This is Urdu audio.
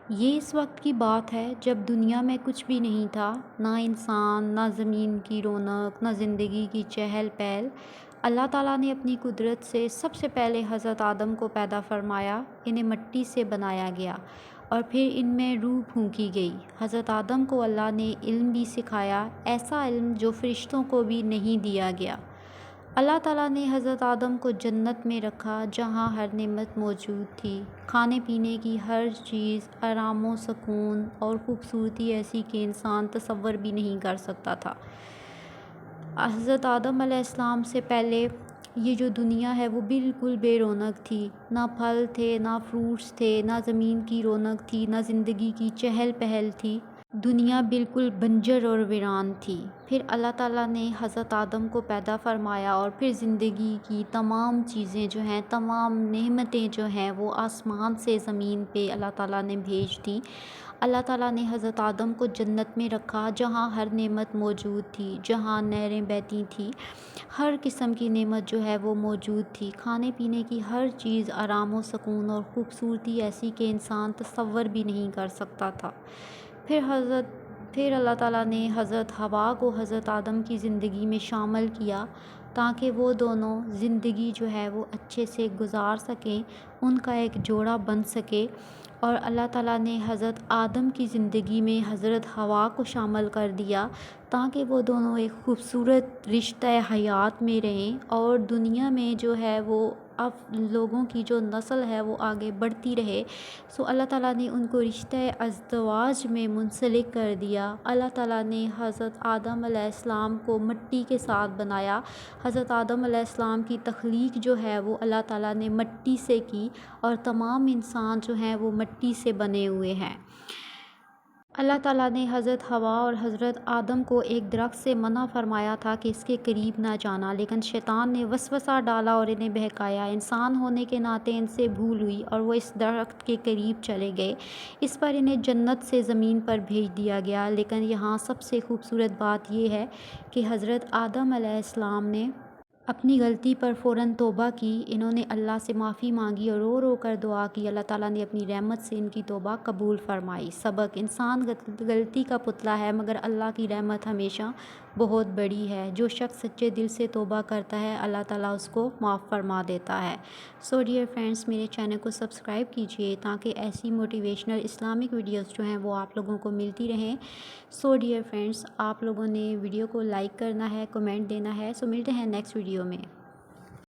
یہ اس وقت کی بات ہے جب دنیا میں کچھ بھی نہیں تھا، نہ انسان، نہ زمین کی رونق، نہ زندگی کی چہل پہل۔ اللہ تعالیٰ نے اپنی قدرت سے سب سے پہلے حضرت آدم کو پیدا فرمایا، انہیں مٹی سے بنایا گیا اور پھر ان میں روح پھونکی گئی۔ حضرت آدم کو اللہ نے علم بھی سکھایا، ایسا علم جو فرشتوں کو بھی نہیں دیا گیا۔ اللہ تعالیٰ نے حضرت آدم کو جنت میں رکھا جہاں ہر نعمت موجود تھی، کھانے پینے کی ہر چیز، آرام و سکون اور خوبصورتی ایسی کہ انسان تصور بھی نہیں کر سکتا تھا۔ حضرت آدم علیہ السلام سے پہلے یہ جو دنیا ہے وہ بالکل بے رونق تھی، نہ پھل تھے، نہ فروٹس تھے، نہ زمین کی رونق تھی، نہ زندگی کی چہل پہل تھی۔ دنیا بالکل بنجر اور ویران تھی۔ پھر اللہ تعالیٰ نے حضرت آدم کو پیدا فرمایا اور پھر زندگی کی تمام چیزیں جو ہیں، تمام نعمتیں جو ہیں وہ آسمان سے زمین پہ اللہ تعالیٰ نے بھیج دیں۔ اللہ تعالیٰ نے حضرت آدم کو جنت میں رکھا جہاں ہر نعمت موجود تھی، جہاں نہریں بہتی تھیں، ہر قسم کی نعمت جو ہے وہ موجود تھی، کھانے پینے کی ہر چیز، آرام و سکون اور خوبصورتی ایسی کہ انسان تصور بھی نہیں کر سکتا تھا۔ پھر اللہ تعالیٰ نے حضرت حوا کو حضرت آدم کی زندگی میں شامل کیا تاکہ وہ دونوں زندگی جو ہے وہ اچھے سے گزار سکیں، ان کا ایک جوڑا بن سکے۔ اور اللہ تعالیٰ نے حضرت آدم کی زندگی میں حضرت حوا کو شامل کر دیا تاکہ وہ دونوں ایک خوبصورت رشتہ حیات میں رہیں اور دنیا میں جو ہے وہ اب لوگوں کی جو نسل ہے وہ آگے بڑھتی رہے۔ سو اللہ تعالیٰ نے ان کو رشتہ ازدواج میں منسلک کر دیا۔ اللہ تعالیٰ نے حضرت آدم علیہ السلام کو مٹی کے ساتھ بنایا۔ حضرت آدم علیہ السلام کی تخلیق جو ہے وہ اللہ تعالیٰ نے مٹی سے کی اور تمام انسان جو ہیں وہ مٹی سے بنے ہوئے ہیں۔ اللہ تعالیٰ نے حضرت حوا اور حضرت آدم کو ایک درخت سے منع فرمایا تھا کہ اس کے قریب نہ جانا، لیکن شیطان نے وسوسہ ڈالا اور انہیں بہکایا۔ انسان ہونے کے ناطے ان سے بھول ہوئی اور وہ اس درخت کے قریب چلے گئے۔ اس پر انہیں جنت سے زمین پر بھیج دیا گیا۔ لیکن یہاں سب سے خوبصورت بات یہ ہے کہ حضرت آدم علیہ السلام نے اپنی غلطی پر فوراً توبہ کی، انہوں نے اللہ سے معافی مانگی اور رو رو کر دعا کی۔ اللہ تعالیٰ نے اپنی رحمت سے ان کی توبہ قبول فرمائی۔ سبق: انسان غلطی کا پتلا ہے مگر اللہ کی رحمت ہمیشہ بہت بڑی ہے۔ جو شخص سچے دل سے توبہ کرتا ہے اللہ تعالیٰ اس کو معاف فرما دیتا ہے۔ سو ڈیئر فرینڈس، میرے چینل کو سبسکرائب کیجئے تاکہ ایسی موٹیویشنل اسلامک ویڈیوز جو ہیں وہ آپ لوگوں کو ملتی رہیں۔ سو ڈیئر فرینڈس، آپ لوگوں نے ویڈیو کو لائک کرنا ہے، کمنٹ دینا ہے۔ سو ملتے ہیں نیکسٹ ویڈیو میں۔